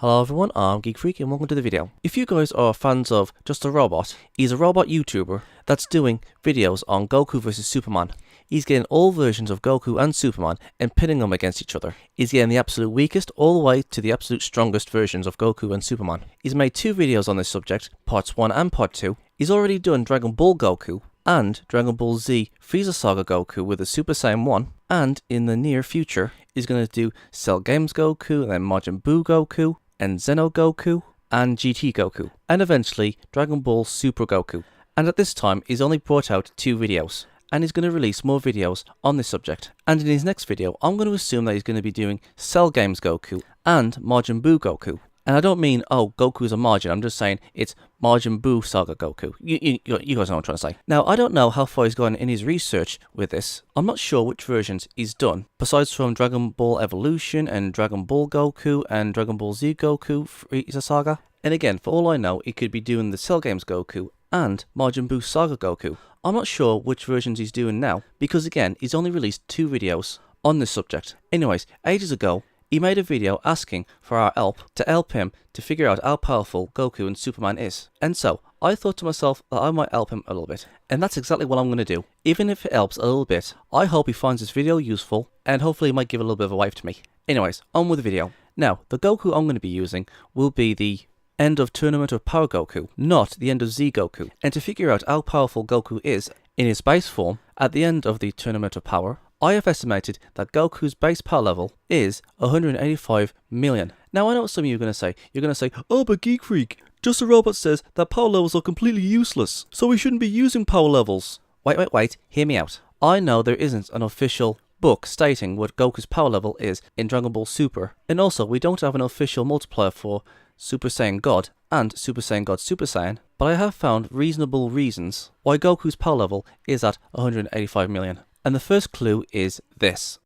Hello everyone, I'm Geek Freak and welcome to the video. If you guys are fans of Just a Robot, he's a robot YouTuber that's doing videos on Goku vs Superman. He's getting all versions of Goku and Superman and pitting them against each other. He's getting the absolute weakest all the way to the absolute strongest versions of Goku and Superman. He's made 2 videos on this subject, parts 1 and part 2. He's already done Dragon Ball Goku and Dragon Ball Z Frieza Saga Goku with a Super Saiyan 1, and in the near future he's going to do Cell Games Goku, and then Majin Buu Goku, and Xeno Goku, and GT Goku, and eventually Dragon Ball Super Goku. And at this time, he's only brought out 2 videos, and he's going to release more videos on this subject. And in his next video, I'm going to assume that he's going to be doing Cell Games Goku and Majin Buu Goku. And I don't mean, oh, Goku's a Majin, I'm just saying it's Majin Buu Saga Goku. You guys know what I'm trying to say. Now, I don't know how far he's gone in his research with this. I'm not sure which versions he's done, besides from Dragon Ball Evolution and Dragon Ball Goku and Dragon Ball Z Goku Frieza Saga. And again, for all I know, he could be doing the Cell Games Goku and Majin Buu Saga Goku. I'm not sure which versions he's doing now, because again, he's only released 2 videos on this subject. Anyways, ages ago, he made a video asking for our help to help him to figure out how powerful Goku and Superman is. And so, I thought to myself that I might help him a little bit. And that's exactly what I'm going to do. Even if it helps a little bit, I hope he finds this video useful, and hopefully he might give a little bit of a wave to me. Anyways, on with the video. Now, the Goku I'm going to be using will be the end of Tournament of Power Goku, not the end of Z Goku. And to figure out how powerful Goku is in his base form at the end of the Tournament of Power, I have estimated that Goku's base power level is 185 million. Now I know what some of you are going to say. You're going to say, oh, but Geek Freak, Just a Robot says that power levels are completely useless, so we shouldn't be using power levels. Wait, hear me out. I know there isn't an official book stating what Goku's power level is in Dragon Ball Super, and also we don't have an official multiplier for Super Saiyan God and Super Saiyan God Super Saiyan, but I have found reasonable reasons why Goku's power level is at 185 million. And the first clue is this.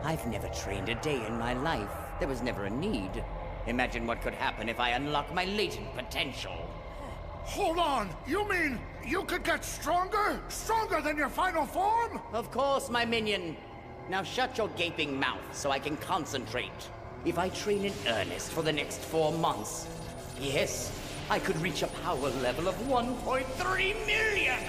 I've never trained a day in my life. There was never a need. Imagine what could happen if I unlock my latent potential. Hold on! You mean you could get stronger? Stronger than your final form? Of course, my minion. Now shut your gaping mouth so I can concentrate. If I train in earnest for the next 4 months, yes, I could reach a power level of 1.3 million!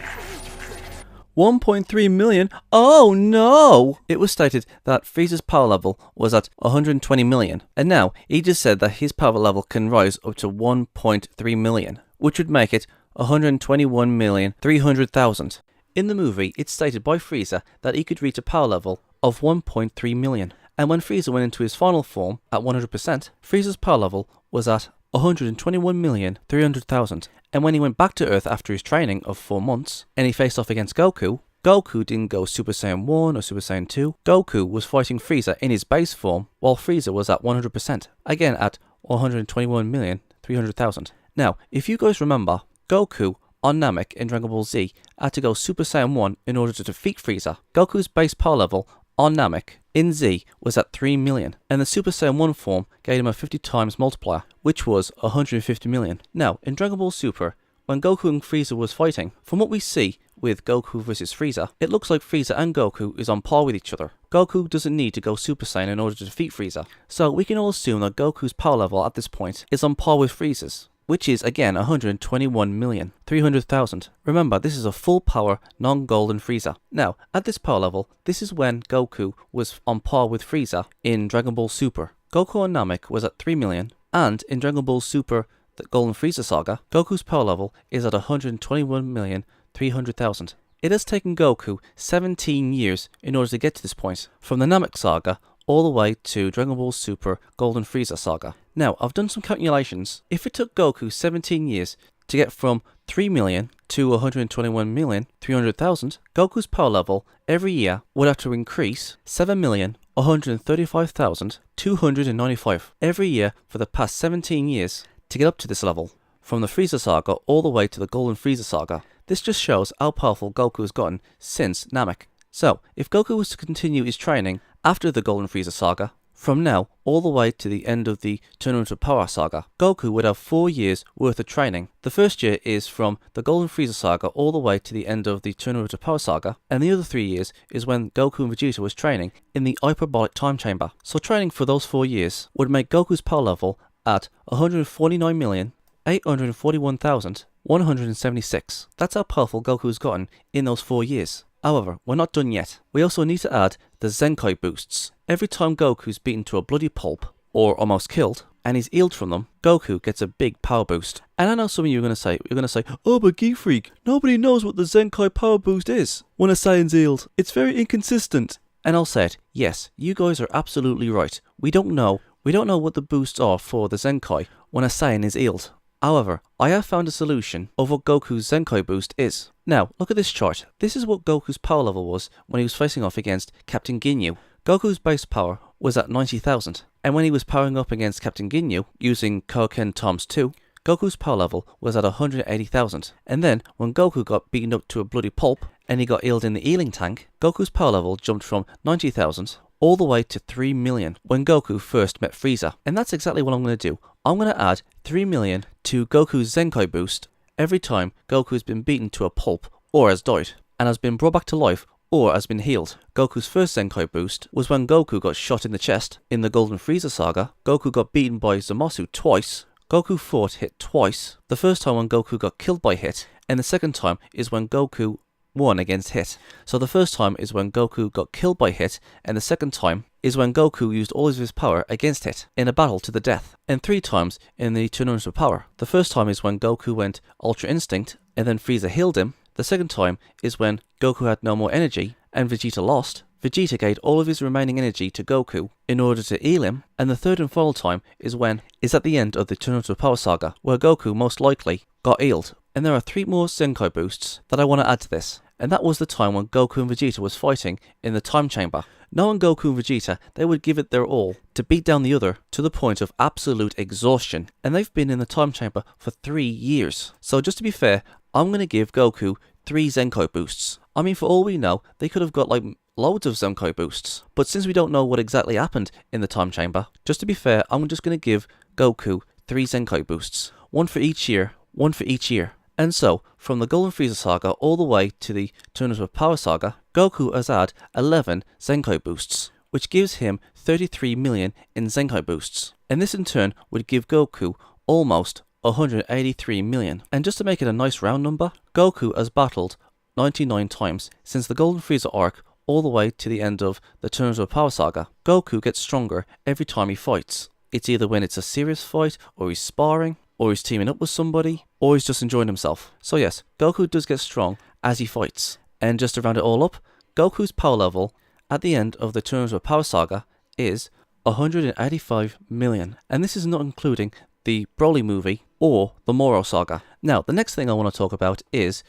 1.3 million? Oh no! It was stated that Frieza's power level was at 120 million, and now he just said that his power level can rise up to 1.3 million, which would make it 121,300,000. In the movie, it's stated by Frieza that he could reach a power level of 1.3 million, and when Frieza went into his final form at 100%, Frieza's power level was at 121,300,000. And when he went back to Earth after his training of 4 months, and he faced off against Goku, Goku didn't go Super Saiyan 1 or Super Saiyan 2. Goku was fighting Frieza in his base form, while Frieza was at 100%, again at 121,300,000. Now, if you guys remember, Goku on Namek in Dragon Ball Z had to go Super Saiyan 1 in order to defeat Frieza. Goku's base power level on Namek in Z was at 3 million, and the Super Saiyan 1 form gave him a 50 times multiplier, which was 150 million. Now, in Dragon Ball Super, when Goku and Frieza was fighting, from what we see with Goku vs Frieza, it looks like Frieza and Goku is on par with each other. Goku doesn't need to go Super Saiyan in order to defeat Frieza, so we can all assume that Goku's power level at this point is on par with Frieza's, which is again 121,300,000. Remember, this is a full power, non-golden Frieza. Now, at this power level, this is when Goku was on par with Frieza in Dragon Ball Super. Goku on Namek was at 3 million, and in Dragon Ball Super, the Golden Frieza Saga, Goku's power level is at 121,300,000. It has taken Goku 17 years in order to get to this point, from the Namek Saga all the way to Dragon Ball Super Golden Frieza Saga. Now, I've done some calculations. If it took Goku 17 years to get from 3 million to 121,300,000, Goku's power level every year would have to increase 7,135,295 every year for the past 17 years to get up to this level. from the Frieza Saga all the way to the Golden Frieza Saga. This just shows how powerful Goku has gotten since Namek. So, if Goku was to continue his training after the Golden Frieza Saga, from now all the way to the end of the Tournament of Power Saga, Goku would have 4 years worth of training. The first year is from the Golden Frieza Saga all the way to the end of the Tournament of Power Saga, and the other 3 years is when Goku and Vegeta was training in the Hyperbolic Time Chamber. So training for those 4 years would make Goku's power level at 149,841,176. That's how powerful Goku has gotten in those 4 years. However, we're not done yet. We also need to add the Zenkai boosts. Every time Goku's beaten to a bloody pulp, or almost killed, and he's healed from them, Goku gets a big power boost. And I know some of you are going to say, oh but Geek Freak, nobody knows what the Zenkai power boost is when a Saiyan's healed. It's very inconsistent. And I'll say it, yes, you guys are absolutely right. We don't know what the boosts are for the Zenkai when a Saiyan is healed. However, I have found a solution of what Goku's Zenkai boost is. Now, look at this chart. This is what Goku's power level was when he was facing off against Captain Ginyu. Goku's base power was at 90,000, and when he was powering up against Captain Ginyu using Koken times 2, Goku's power level was at 180,000. And then, when Goku got beaten up to a bloody pulp, and he got healed in the healing tank, Goku's power level jumped from 90,000 all the way to 3 million when Goku first met Frieza. And that's exactly what I'm going to do. I'm going to add 3 million to Goku's Zenkai boost every time Goku has been beaten to a pulp or has died, and has been brought back to life or has been healed. Goku's first Zenkai boost was when Goku got shot in the chest. In the Golden Frieza Saga, Goku got beaten by Zamasu twice. Goku fought Hit twice. The first time when Goku got killed by Hit, and the second time is when Goku won against Hit. So the first time is when Goku got killed by Hit, and the second time is when Goku used all of his power against Hit in a battle to the death. And 3 times in the Tournament of Power. The first time is when Goku went Ultra Instinct, and then Frieza healed him. The second time is when Goku had no more energy, and Vegeta lost. Vegeta gave all of his remaining energy to Goku in order to heal him, and the third and final time is at the end of the Tournament of Power Saga, where Goku most likely got healed. And there are 3 more Zenkai boosts that I want to add to this, and that was the time when Goku and Vegeta was fighting in the Time Chamber. Knowing Goku and Vegeta, they would give it their all to beat down the other to the point of absolute exhaustion, and they've been in the Time Chamber for 3 years. So just to be fair, I'm going to give Goku 3 Zenkai boosts. I mean, for all we know, they could have got like loads of Zenkai boosts. But since we don't know what exactly happened in the Time Chamber, just to be fair, I'm just going to give Goku 3 Zenkai boosts. 1 for each year, 1 for each year. And so, from the Golden Frieza Saga all the way to the Tournament of Power Saga, Goku has had 11 Zenkai boosts, which gives him 33 million in Zenkai boosts. And this in turn would give Goku almost 183 million. And just to make it a nice round number, Goku has battled 99 times since the Golden Frieza arc all the way to the end of the Tournament of Power Saga. Goku gets stronger every time he fights. It's either when it's a serious fight, or he's sparring, or he's teaming up with somebody, or he's just enjoying himself. So yes, Goku does get strong as he fights. And just to round it all up, Goku's power level at the end of the Tournament of Power Saga is 185 million. And this is not including the Broly movie or the Moro Saga. Now, the next thing I want to talk about is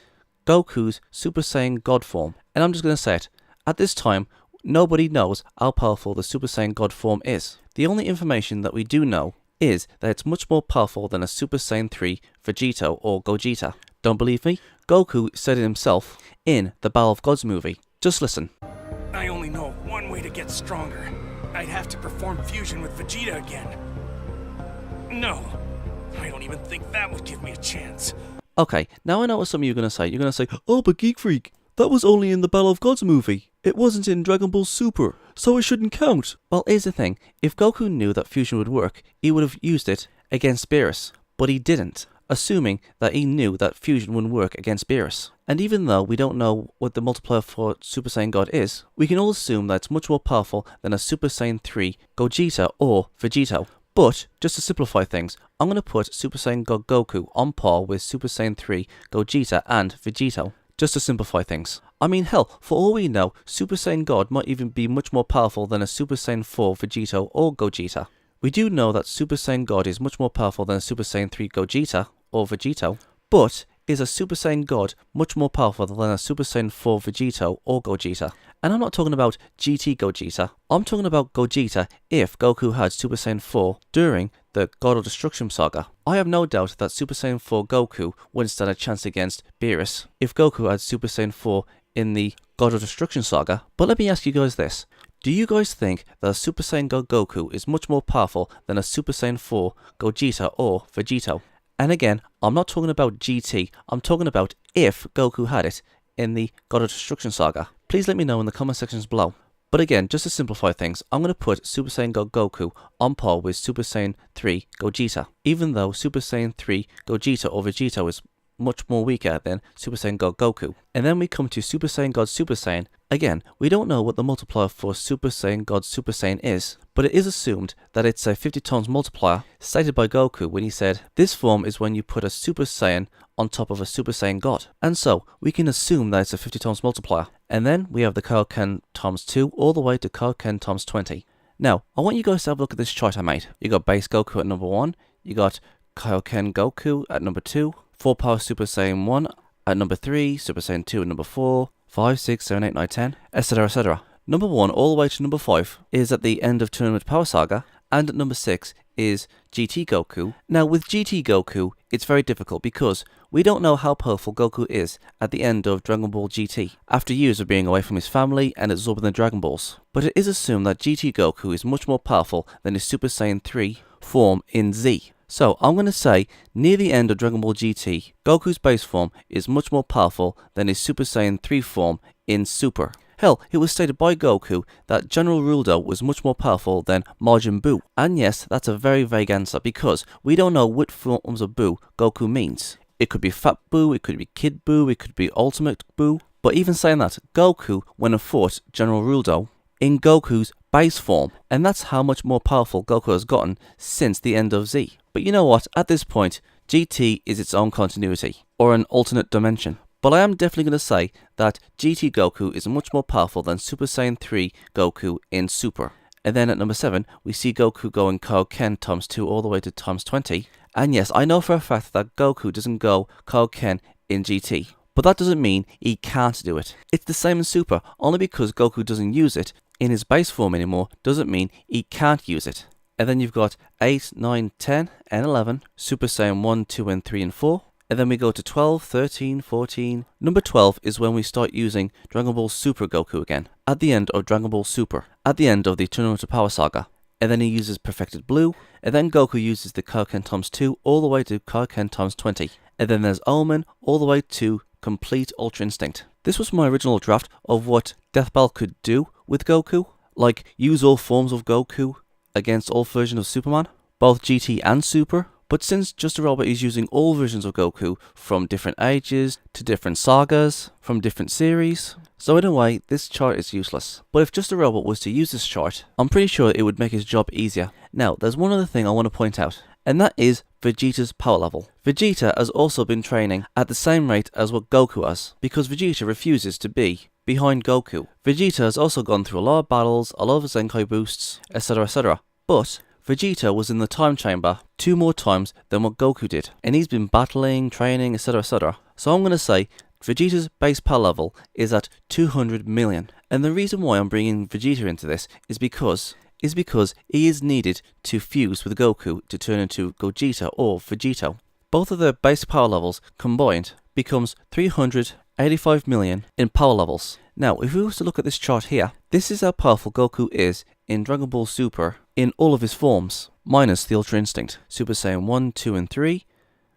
Goku's Super Saiyan God form. And I'm just going to say it. At this time, nobody knows how powerful the Super Saiyan God form is. The only information that we do know is that it's much more powerful than a Super Saiyan 3 Vegito or Gogeta. Don't believe me? Goku said it himself in the Battle of Gods movie. Just listen. I only know of one way to get stronger. I'd have to perform fusion with Vegeta again. No, I don't even think that would give me a chance. Okay, now I know what some of you are going to say. You're going to say, oh, but Geek Freak, that was only in the Battle of Gods movie. It wasn't in Dragon Ball Super, so it shouldn't count. Well, here's the thing. If Goku knew that fusion would work, he would have used it against Beerus. But he didn't, assuming that he knew that fusion wouldn't work against Beerus. And even though we don't know what the multiplier for Super Saiyan God is, we can all assume that it's much more powerful than a Super Saiyan 3 Gogeta or Vegito. But, just to simplify things, I'm going to put Super Saiyan God Goku on par with Super Saiyan 3 Gogeta and Vegito. Just to simplify things. I mean, hell, for all we know, Super Saiyan God might even be much more powerful than a Super Saiyan 4 Vegito or Gogeta. We do know that Super Saiyan God is much more powerful than a Super Saiyan 3 Gogeta or Vegito, but is a Super Saiyan God much more powerful than a Super Saiyan 4 Vegito or Gogeta? And I'm not talking about GT Gogeta, I'm talking about Gogeta if Goku had Super Saiyan 4 during the God of Destruction saga. I have no doubt that Super Saiyan 4 Goku wouldn't stand a chance against Beerus if Goku had Super Saiyan 4 in the God of Destruction saga. But let me ask you guys this. Do you guys think that a Super Saiyan God Goku is much more powerful than a Super Saiyan 4 Gogeta or Vegito? And again, I'm not talking about GT, I'm talking about if Goku had it in the God of Destruction saga. Please let me know in the comment sections below. But again, just to simplify things, I'm going to put Super Saiyan God Goku on par with Super Saiyan 3 Gogeta, even though Super Saiyan 3 Gogeta or Vegito is much more weaker than Super Saiyan God Goku. And then we come to Super Saiyan God Super Saiyan. Again, we don't know what the multiplier for Super Saiyan God Super Saiyan is, but it is assumed that it's a 50 times multiplier stated by Goku when he said, this form is when you put a Super Saiyan on top of a Super Saiyan God. And so, we can assume that it's a 50 times multiplier. And then we have the Kaioken times 2 all the way to Kaioken times 20. Now, I want you guys to have a look at this chart I made. You got base Goku at number 1, you got Kaioken Goku at number 2, 4 power Super Saiyan 1 at number 3, Super Saiyan 2 at number 4, 5, 6, 7, 8, 9, 10, etc, etc. Number 1 all the way to number 5 is at the end of Tournament Power Saga, and at number 6 is GT Goku. Now with GT Goku, it's very difficult because we don't know how powerful Goku is at the end of Dragon Ball GT, after years of being away from his family and absorbing the Dragon Balls. But it is assumed that GT Goku is much more powerful than his Super Saiyan 3 form in Z. So I'm going to say, near the end of Dragon Ball GT, Goku's base form is much more powerful than his Super Saiyan 3 form in Super. Hell, it was stated by Goku that General Ruldo was much more powerful than Majin Buu. And yes, that's a very vague answer because we don't know what forms of Buu Goku means. It could be Fat Buu, it could be Kid Buu, it could be Ultimate Buu. But even saying that, Goku went and fought General Ruldo in Goku's base form. And that's how much more powerful Goku has gotten since the end of Z. But you know what, at this point, GT is its own continuity, or an alternate dimension. But I am definitely going to say that GT Goku is much more powerful than Super Saiyan 3 Goku in Super. And then at number 7, we see Goku going Kaioken times 2 all the way to times 20. And yes, I know for a fact that Goku doesn't go Kaioken in GT. But that doesn't mean he can't do it. It's the same in Super, only because Goku doesn't use it in his base form anymore doesn't mean he can't use it. And then you've got 8, 9, 10, and 11, Super Saiyan 1, 2, and 3, and 4. And then we go to 12, 13, 14. Number 12 is when we start using Dragon Ball Super Goku again, at the end of Dragon Ball Super, at the end of the Tournament of Power saga. And then he uses Perfected Blue, and then Goku uses the Kaioken times 2 all the way to Kaioken times 20. And then there's Omen all the way to Complete Ultra Instinct. This was my original draft of what Death Bell could do with Goku, like use all forms of Goku against all versions of Superman, both GT and Super. But since Just a Robot is using all versions of Goku from different ages to different sagas, from different series, so in a way this chart is useless. But if Just a Robot was to use this chart, I'm pretty sure it would make his job easier. Now there's one other thing I want to point out, and that is Vegeta's power level. Vegeta has also been training at the same rate as what Goku has, because Vegeta refuses to be behind Goku. Vegeta has also gone through a lot of battles, a lot of Zenkai boosts, etc, etc. But Vegeta was in the time chamber 2 more times than what Goku did, and he's been battling, training, etc, etc. So I'm going to say Vegeta's base power level is at 200 million. And the reason why I'm bringing Vegeta into this is because he is needed to fuse with Goku to turn into Gogeta or Vegito. Both of their base power levels combined becomes 385 million in power levels. Now, if we were to look at this chart here, this is how powerful Goku is in Dragon Ball Super in all of his forms, minus the Ultra Instinct. Super Saiyan 1, 2, and 3,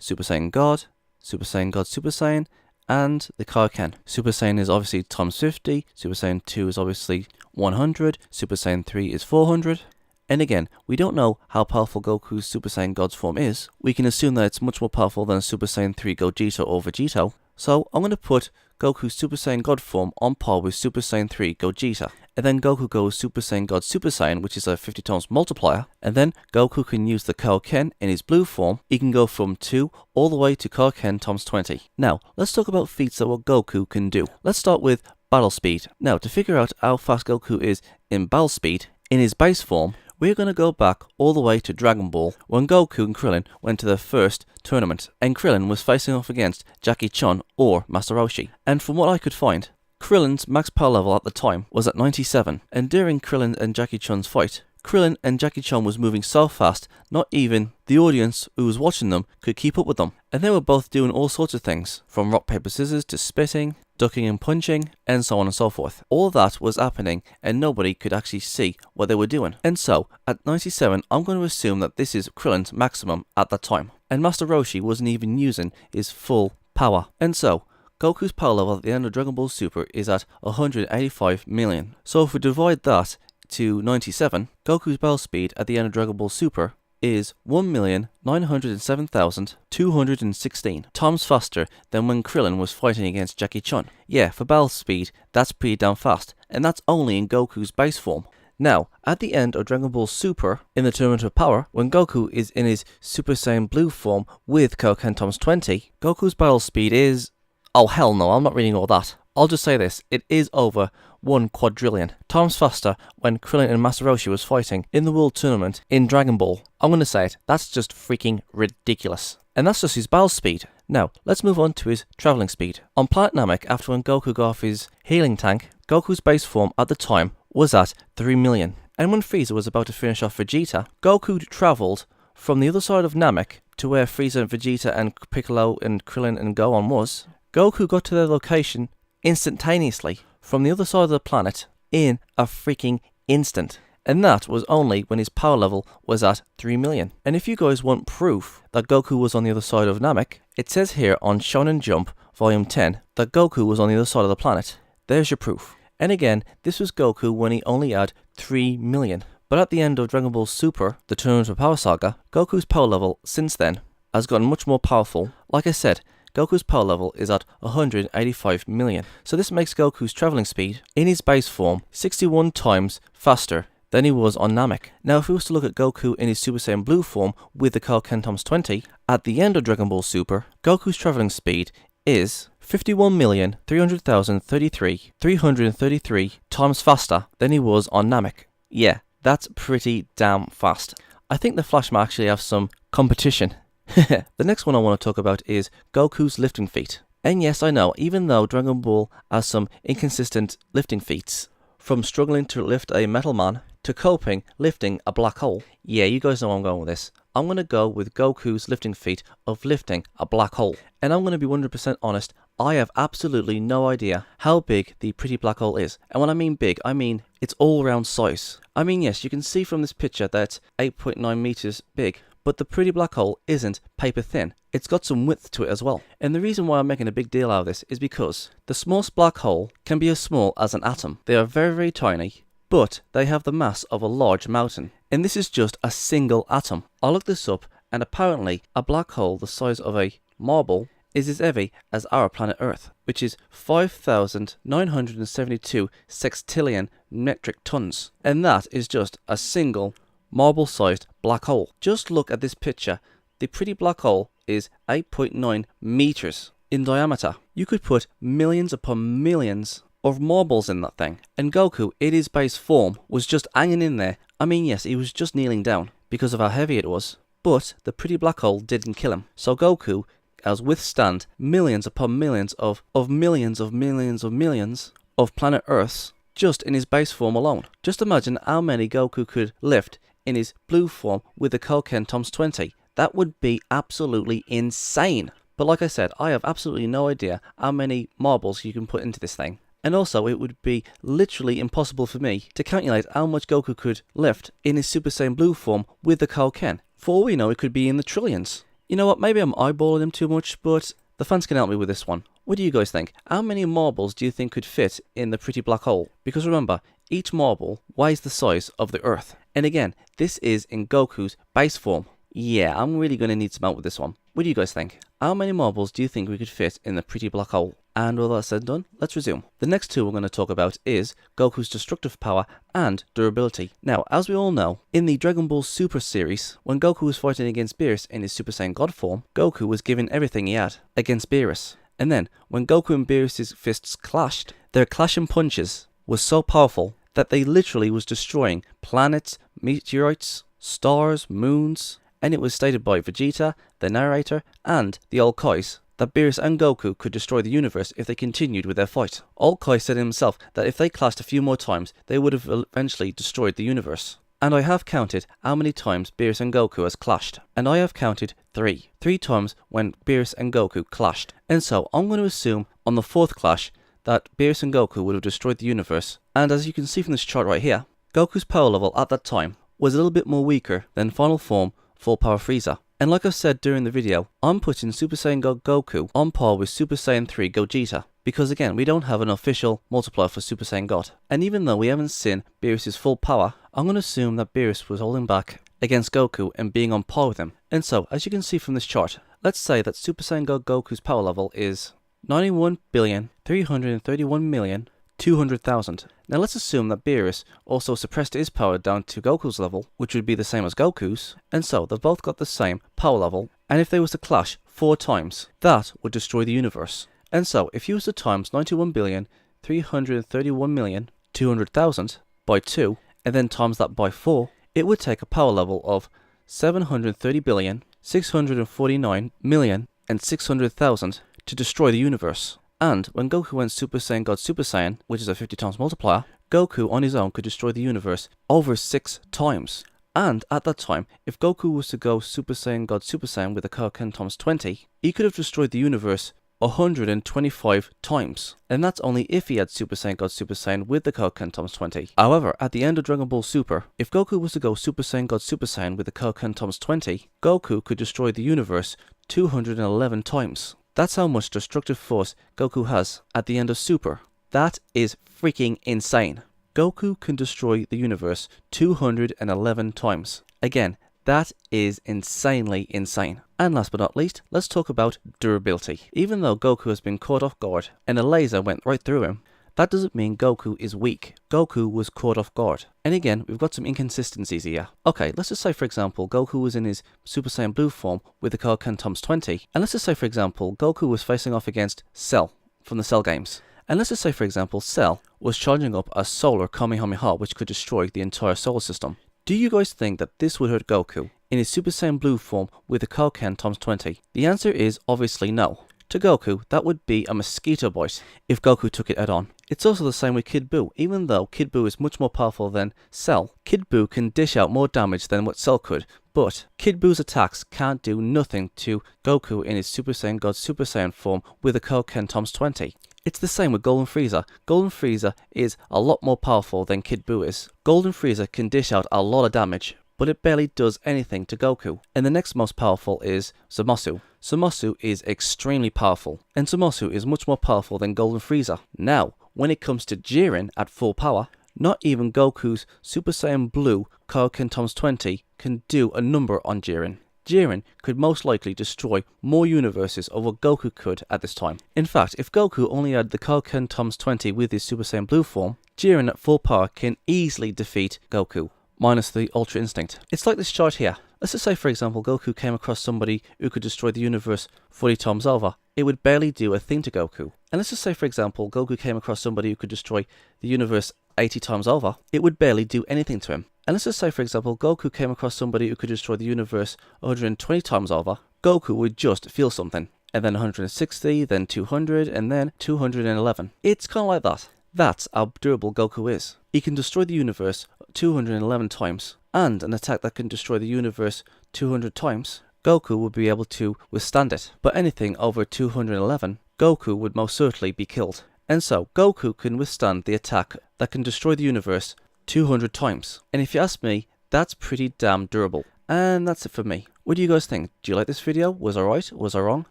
Super Saiyan God, Super Saiyan God Super Saiyan, and the Kaioken. Super Saiyan is obviously times 50, Super Saiyan 2 is obviously 100, Super Saiyan 3 is 400. And again, we don't know how powerful Goku's Super Saiyan God's form is. We can assume that it's much more powerful than Super Saiyan 3 Gogeta or Vegito. So I'm going to put Goku's Super Saiyan God form on par with Super Saiyan 3 Gogeta. And then Goku goes Super Saiyan God Super Saiyan, which is a 50 times multiplier. And then Goku can use the Kaioken in his blue form. He can go from 2 all the way to Kaioken times 20. Now, let's talk about feats that what Goku can do. Let's start with battle speed. Now, to figure out how fast Goku is in battle speed, in his base form, we're going to go back all the way to Dragon Ball when Goku and Krillin went to their first tournament, and Krillin was facing off against Jackie Chun or Master Roshi. And from what I could find, Krillin's max power level at the time was at 97, and during Krillin and Jackie Chun's fight, Krillin and Jackie Chun was moving so fast, not even the audience who was watching them could keep up with them. And they were both doing all sorts of things, from rock, paper, scissors to spitting, ducking and punching, and so on and so forth. All of that was happening and nobody could actually see what they were doing. And so, at 97, I'm going to assume that this is Krillin's maximum at that time. And Master Roshi wasn't even using his full power. And so, Goku's power level at the end of Dragon Ball Super is at 185 million. So if we divide that to 97, Goku's battle speed at the end of Dragon Ball Super is 1,907,216 times faster than when Krillin was fighting against Jackie Chun. Yeah, for battle speed, that's pretty damn fast, and that's only in Goku's base form. Now, at the end of Dragon Ball Super, in the Tournament of Power, when Goku is in his Super Saiyan Blue form with Kaioken times 20, Goku's battle speed is... oh hell no, I'm not reading all that. I'll just say this, it is over 1 quadrillion times faster when Krillin and Master Roshi was fighting in the World Tournament in Dragon Ball. I'm gonna say it, that's just freaking ridiculous. And that's just his battle speed. Now, let's move on to his travelling speed. On Planet Namek, after when Goku got off his healing tank, Goku's base form at the time was at 3 million. And when Frieza was about to finish off Vegeta, Goku travelled from the other side of Namek to where Frieza and Vegeta and Piccolo and Krillin and Gohan was. Goku got to their location instantaneously from the other side of the planet in a freaking instant. And that was only when his power level was at 3 million. And if you guys want proof that Goku was on the other side of Namek, it says here on Shonen Jump Volume 10 that Goku was on the other side of the planet. There's your proof. And again, this was Goku when he only had 3 million. But at the end of Dragon Ball Super, the Tournament of Power saga, Goku's power level since then has gotten much more powerful. Like I said, Goku's power level is at 185 million. So this makes Goku's travelling speed in his base form 61 times faster than he was on Namek. Now if we was to look at Goku in his Super Saiyan Blue form with the Kaioken times 20, at the end of Dragon Ball Super, Goku's travelling speed is 51,333,333 times faster than he was on Namek. Yeah, that's pretty damn fast. I think the Flash might actually have some competition. The next one I want to talk about is Goku's lifting feat. And yes, I know, even though Dragon Ball has some inconsistent lifting feats, from struggling to lift a metal man to coping lifting a black hole. Yeah, you guys know where I'm going with this. I'm going to go with Goku's lifting feat of lifting a black hole. And I'm going to be 100% honest, I have absolutely no idea how big the pretty black hole is. And when I mean big, I mean its all-round size. I mean, yes, you can see from this picture that it's 8.9 meters big. But the pretty black hole isn't paper thin. It's got some width to it as well. And the reason why I'm making a big deal out of this is because the smallest black hole can be as small as an atom. They are very, very tiny, but they have the mass of a large mountain. And this is just a single atom. I looked this up, and apparently a black hole the size of a marble is as heavy as our planet Earth, which is 5,972 sextillion metric tons. And that is just a single marble-sized black hole. Just look at this picture. The pretty black hole is 8.9 meters in diameter. You could put millions upon millions of marbles in that thing. And Goku, in his base form, was just hanging in there. I mean, yes, he was just kneeling down because of how heavy it was. But the pretty black hole didn't kill him. So Goku has withstand millions upon millions of millions of millions of millions of planet Earths just in his base form alone. Just imagine how many Goku could lift in his blue form with the Kaioken times 20. That would be absolutely insane. But like I said, I have absolutely no idea how many marbles you can put into this thing. And also, it would be literally impossible for me to calculate how much Goku could lift in his Super Saiyan Blue form with the Kaioken. For all we know, it could be in the trillions. You know what, maybe I'm eyeballing him too much, but the fans can help me with this one. What do you guys think? How many marbles do you think could fit in the pretty black hole? Because remember, each marble weighs the size of the Earth. And again, this is in Goku's base form. Yeah, I'm really going to need some help with this one. What do you guys think? How many marbles do you think we could fit in the pretty black hole? And with all that said and done, let's resume. The next two we're going to talk about is Goku's destructive power and durability. Now, as we all know, in the Dragon Ball Super series, when Goku was fighting against Beerus in his Super Saiyan God form, Goku was giving everything he had against Beerus. And then, when Goku and Beerus' fists clashed, their clashing punches was so powerful that they literally was destroying planets, meteorites, stars, moons, and it was stated by Vegeta, the narrator, and the old Kais that Beerus and Goku could destroy the universe if they continued with their fight. Old Kai said himself that if they clashed a few more times, they would have eventually destroyed the universe. And I have counted how many times Beerus and Goku has clashed, and I have counted 3. 3 times when Beerus and Goku clashed. And so I'm going to assume on the 4th clash that Beerus and Goku would have destroyed the universe. And as you can see from this chart right here, Goku's power level at that time was a little bit more weaker than Final Form Full Power Frieza. And like I've said during the video, I'm putting Super Saiyan God Goku on par with Super Saiyan 3 Gogeta. Because again, we don't have an official multiplier for Super Saiyan God. And even though we haven't seen Beerus' full power, I'm going to assume that Beerus was holding back against Goku and being on par with him. And so, as you can see from this chart, let's say that Super Saiyan God Goku's power level is 91,331,200,000. Now let's assume that Beerus also suppressed his power down to Goku's level, which would be the same as Goku's, and so they've both got the same power level, and if they was to clash 4 times, that would destroy the universe. And so if you was to times 91,331,200,000 by 2, and then times that by 4, it would take a power level of 730,649,600,000 to destroy the universe. And when Goku went Super Saiyan God Super Saiyan, which is a 50 times multiplier, Goku on his own could destroy the universe over 6 times. And at that time, if Goku was to go Super Saiyan God Super Saiyan with a Kaioken times 20, he could have destroyed the universe 125 times. And that's only if he had Super Saiyan God Super Saiyan with the Kaioken times 20. However, at the end of Dragon Ball Super, if Goku was to go Super Saiyan God Super Saiyan with the Kaioken times 20, Goku could destroy the universe 211 times. That's how much destructive force Goku has at the end of Super. That is freaking insane. Goku can destroy the universe 211 times. Again, that is insanely insane. And last but not least, let's talk about durability. Even though Goku has been caught off guard and a laser went right through him, that doesn't mean Goku is weak. Goku was caught off guard. And again, we've got some inconsistencies here. Okay, let's just say for example, Goku was in his Super Saiyan Blue form with the Kaioken times 20. And let's just say for example, Goku was facing off against Cell from the Cell games. And let's just say for example, Cell was charging up a solar Kamehameha which could destroy the entire solar system. Do you guys think that this would hurt Goku in his Super Saiyan Blue form with the Kaioken times 20? The answer is obviously no. To Goku, that would be a mosquito bite if Goku took it head on. It's also the same with Kid Buu. Even though Kid Buu is much more powerful than Cell, Kid Buu can dish out more damage than what Cell could. But Kid Buu's attacks can't do nothing to Goku in his Super Saiyan God Super Saiyan form with the Kaioken times 20. It's the same with Golden Frieza. Golden Frieza is a lot more powerful than Kid Buu is. Golden Frieza can dish out a lot of damage, but it barely does anything to Goku. And the next most powerful is Zamasu. Zamasu is extremely powerful, and Zamasu is much more powerful than Golden Frieza. Now, when it comes to Jiren at full power, not even Goku's Super Saiyan Blue Kaioken times 20 can do a number on Jiren. Jiren could most likely destroy more universes of what Goku could at this time. In fact, if Goku only had the Kaioken times 20 with his Super Saiyan Blue form, Jiren at full power can easily defeat Goku, minus the Ultra Instinct. It's like this chart here. Let's just say for example Goku came across somebody who could destroy the universe 40 times over. It would barely do a thing to Goku. And let's just say for example Goku came across somebody who could destroy the universe 80 times over. It would barely do anything to him. And let's just say for example Goku came across somebody who could destroy the universe 120 times over. Goku would just feel something. And then 160, then 200, and then 211. It's kind of like that. That's how durable Goku is. He can destroy the universe 211 times, and an attack that can destroy the universe 200 times, Goku would be able to withstand it. But anything over 211, Goku would most certainly be killed. And so, Goku can withstand the attack that can destroy the universe 200 times. And if you ask me, that's pretty damn durable. And that's it for me. What do you guys think? Do you like this video? Was I right? Was I wrong?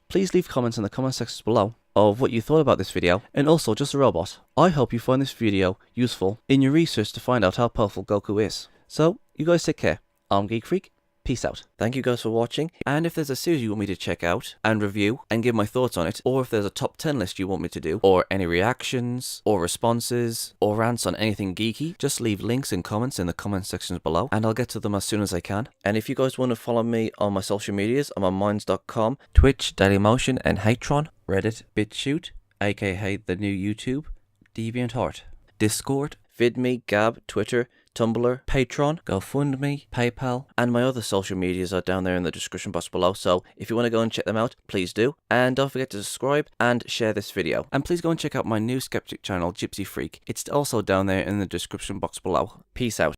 Please leave comments in the comment sections below of what you thought about this video. And also, just a robot, I hope you find this video useful in your research to find out how powerful Goku is. So, you guys take care. I'm Geek Freak. Peace out. Thank you guys for watching, and if there's a series you want me to check out and review and give my thoughts on it, or if there's a top 10 list you want me to do, or any reactions, or responses, or rants on anything geeky, just leave links and comments in the comment sections below, and I'll get to them as soon as I can. And if you guys want to follow me on my social medias, I'm on minds.com, Twitch, Dailymotion, and Hatron, Reddit, BitChute, aka the new YouTube, DeviantArt, Discord, VidMe, Gab, Twitter, Tumblr, Patreon, GoFundMe, PayPal, and my other social medias are down there in the description box below, so if you want to go and check them out, please do. And don't forget to subscribe and share this video. And please go and check out my new skeptic channel, Gypsy Freak. It's also down there in the description box below. Peace out.